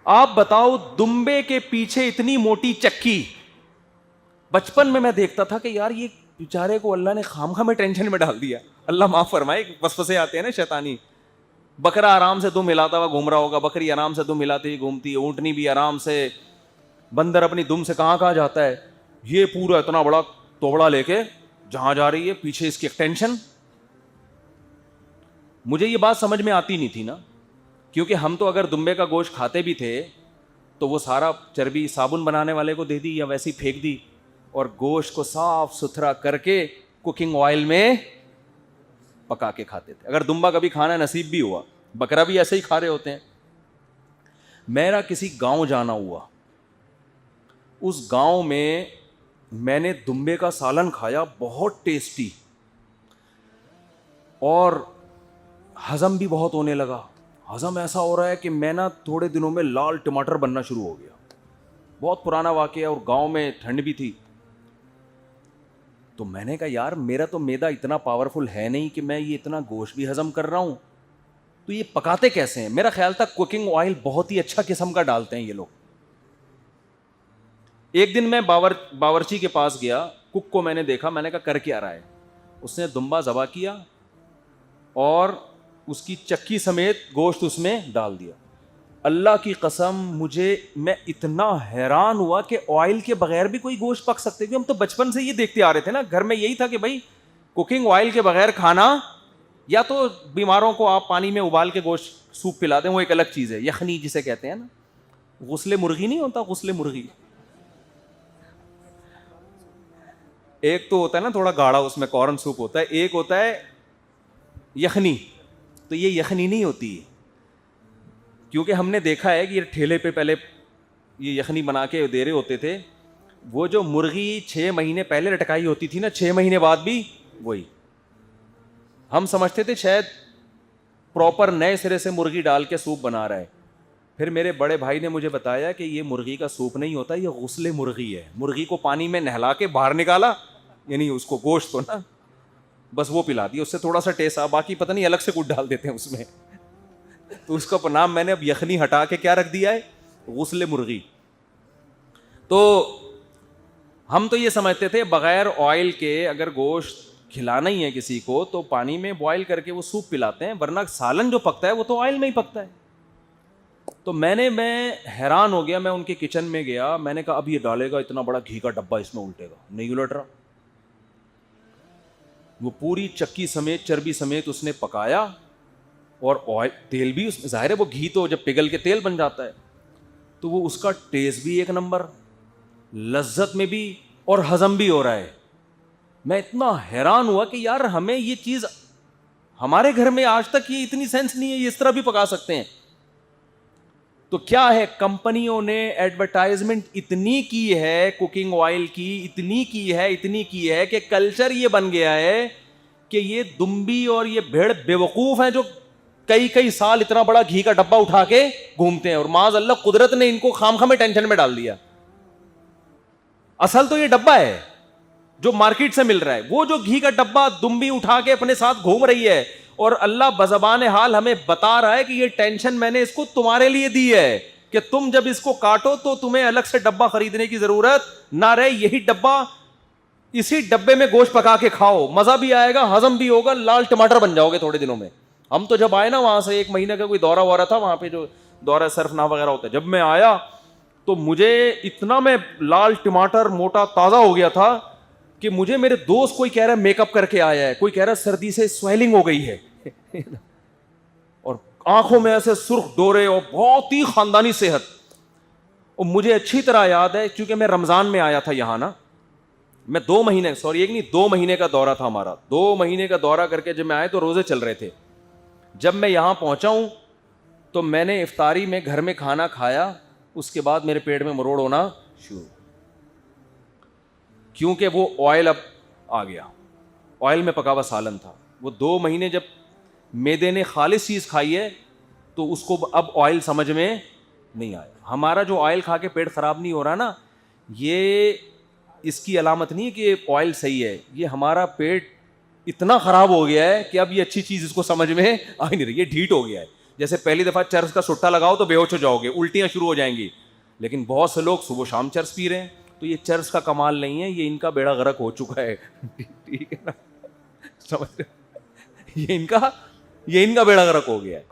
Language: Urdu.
آپ بتاؤ دمبے کے پیچھے اتنی موٹی چکی. بچپن میں دیکھتا تھا کہ یار یہ بیچارے کو اللہ نے خامخواہ میں ٹینشن میں ڈال دیا. اللہ معاف فرمائے, وسوسے آتے ہیں نا شیطانی. بکرا آرام سے دم ہلاتا ہوا گھوم رہا ہوگا, بکری آرام سے دم ہلاتی گھومتی, اونٹنی بھی آرام سے, بندر اپنی دم سے کہاں کہاں جاتا ہے, یہ پورا اتنا بڑا توبڑا لے کے جہاں جا رہی ہے, پیچھے اس کی ٹینشن. مجھے یہ بات سمجھ میں آتی نہیں تھی نا, کیونکہ ہم تو اگر دمبے کا گوشت کھاتے بھی تھے تو وہ سارا چربی صابن بنانے والے کو دے دی یا ویسے ہی پھینک دی, اور گوشت کو صاف ستھرا کر کے کوکنگ آئل میں پکا کے کھاتے تھے. اگر دمبا کبھی کھانا نصیب بھی ہوا, بکرا بھی ایسے ہی کھا رہے ہوتے ہیں. میرا کسی گاؤں جانا ہوا, اس گاؤں میں نے دمبے کا سالن کھایا, بہت ٹیسٹی, اور ہضم بھی بہت ہونے لگا. ہضم ایسا ہو رہا ہے کہ میں نا تھوڑے دنوں میں لال ٹماٹر بننا شروع ہو گیا. بہت پرانا واقعہ, اور گاؤں میں ٹھنڈ بھی تھی. تو میں نے کہا یار میرا تو میدا اتنا پاورفل ہے نہیں کہ میں یہ اتنا گوشت بھی ہضم کر رہا ہوں, تو یہ پکاتے کیسے ہیں؟ میرا خیال تھا کوکنگ آئل بہت ہی اچھا قسم کا ڈالتے ہیں یہ لوگ. ایک دن میں باورچی کے پاس گیا, کک کو میں نے دیکھا, میں نے کہا کر کے آ رہا ہے. اس نے دمبا ذبح کیا اور اس کی چکی سمیت گوشت اس میں ڈال دیا. اللہ کی قسم میں اتنا حیران ہوا کہ آئل کے بغیر بھی کوئی گوشت پک سکتے, کیونکہ ہم تو بچپن سے یہ دیکھتے آ رہے تھے نا, گھر میں یہی تھا کہ بھائی کوکنگ آئل کے بغیر کھانا, یا تو بیماروں کو آپ پانی میں ابال کے گوشت سوپ پلا دیں, وہ ایک الگ چیز ہے, یخنی جسے کہتے ہیں نا, غسل مرغی نہیں ہوتا, غسل مرغی ایک تو ہوتا ہے نا تھوڑا گاڑھا, اس میں کارن سوپ ہوتا ہے, ایک ہوتا ہے یخنی. تو یہ یخنی نہیں ہوتی, کیونکہ ہم نے دیکھا ہے کہ یہ ٹھیلے پہ پہلے یہ یخنی بنا کے دے رہے ہوتے تھے. وہ جو مرغی 6 مہینے پہلے لٹکائی ہوتی تھی نا, 6 مہینے بعد بھی وہی. ہم سمجھتے تھے شاید پراپر نئے سرے سے مرغی ڈال کے سوپ بنا رہا ہے. پھر میرے بڑے بھائی نے مجھے بتایا کہ یہ مرغی کا سوپ نہیں ہوتا, یہ غسل مرغی ہے. مرغی کو پانی میں نہلا کے باہر نکالا, یعنی اس کو گوشت کو نا بس وہ پلا دیا, اس سے تھوڑا سا ٹیسٹ آ, باقی پتہ نہیں الگ سے کچھ ڈال دیتے ہیں اس میں. تو اس کا نام میں نے اب یخنی ہٹا کے کیا رکھ دیا ہے, غسل مرغی. تو ہم تو یہ سمجھتے تھے بغیر آئل کے اگر گوشت کھلانا ہی ہے کسی کو تو پانی میں بوائل کر کے وہ سوپ پلاتے ہیں, ورنہ سالن جو پکتا ہے وہ تو آئل میں ہی پکتا ہے. تو میں حیران ہو گیا, میں ان کے کچن میں گیا, میں نے کہا اب یہ ڈالے گا اتنا بڑا گھی کا ڈبہ اس میں الٹے گا, نہیں الٹ رہا. وہ پوری چکی سمیت چربی سمیت اس نے پکایا, اور آئل تیل بھی اس میں, ظاہر ہے وہ گھی تو جب پگھل کے تیل بن جاتا ہے تو وہ اس کا ٹیسٹ بھی ایک نمبر, لذت میں بھی, اور ہضم بھی ہو رہا ہے. میں اتنا حیران ہوا کہ یار ہمیں یہ چیز, ہمارے گھر میں آج تک یہ اتنی سینس نہیں ہے یہ اس طرح بھی پکا سکتے ہیں. تو کیا ہے, کمپنیوں نے ایڈورٹائزمنٹ اتنی کی ہے کوکنگ آئل کی, اتنی کی ہے کہ کلچر یہ بن گیا ہے کہ یہ دمبی اور یہ بھیڑ بیوقوف ہیں جو کئی سال اتنا بڑا گھی کا ڈبہ اٹھا کے گھومتے ہیں, اور معاذ اللہ قدرت نے ان کو خامخواہ میں ٹینشن میں ڈال دیا. اصل تو یہ ڈبہ ہے جو مارکیٹ سے مل رہا ہے, وہ جو گھی کا ڈبہ دمبی اٹھا کے اپنے ساتھ گھوم رہی ہے, اور اللہ بزبان حال ہمیں بتا رہا ہے کہ یہ ٹینشن میں نے اس کو تمہارے لیے دی ہے کہ تم جب اس کو کاٹو تو تمہیں الگ سے ڈبہ خریدنے کی ضرورت نہ رہے, یہی ڈبہ, اسی ڈبے میں گوشت پکا کے کھاؤ, مزہ بھی آئے گا, ہضم بھی ہوگا, لال ٹماٹر بن جاؤ گے تھوڑے دنوں میں. ہم تو جب آئے نا وہاں سے 1 مہینے کا کوئی دورہ وورا تھا وہاں پہ, جو دورہ صرف نہ وغیرہ ہوتا ہے, جب میں آیا تو مجھے اتنا میں لال ٹماٹر موٹا تازہ ہو گیا تھا کہ مجھے میرے دوست کوئی کہہ رہا ہے میک اپ کر کے آیا ہے, کوئی کہہ رہا ہے سردی سے سویلنگ ہو گئی ہے, اور آنکھوں میں ایسے سرخ ڈورے, اور بہت ہی خاندانی صحت. اور مجھے اچھی طرح یاد ہے کیونکہ میں رمضان میں آیا تھا یہاں نا, میں 2 مہینے کا دورہ تھا ہمارا, 2 مہینے کا دورہ کر کے جب میں آئے تو روزے چل رہے تھے. جب میں یہاں پہنچا ہوں تو میں نے افطاری میں گھر میں کھانا کھایا, اس کے بعد میرے پیٹ میں مروڑ ہونا شروع, کیونکہ وہ آئل اب آ گیا, آئل میں پکا ہوا سالن تھا. وہ 2 مہینے جب میدے نے خالص چیز کھائی ہے تو اس کو اب آئل سمجھ میں نہیں آیا. ہمارا جو آئل کھا کے پیٹ خراب نہیں ہو رہا نا, یہ اس کی علامت نہیں ہے کہ آئل صحیح ہے, یہ ہمارا پیٹ اتنا خراب ہو گیا ہے کہ اب یہ اچھی چیز اس کو سمجھ میں آ نہیں رہی, یہ ڈھیٹ ہو گیا ہے. جیسے پہلی دفعہ چرس کا سٹا لگاؤ تو بے ہوش ہو جاؤ گے, الٹیاں شروع ہو جائیں گی. لیکن بہت سے لوگ صبح شام چرس پی رہے ہیں, تو یہ چرس کا کمال نہیں ہے, یہ ان کا بیڑا غرق ہو چکا ہے. ٹھیک ہے نا, سمجھ رہے, یہ ان کا بیڑا غرق ہو گیا ہے.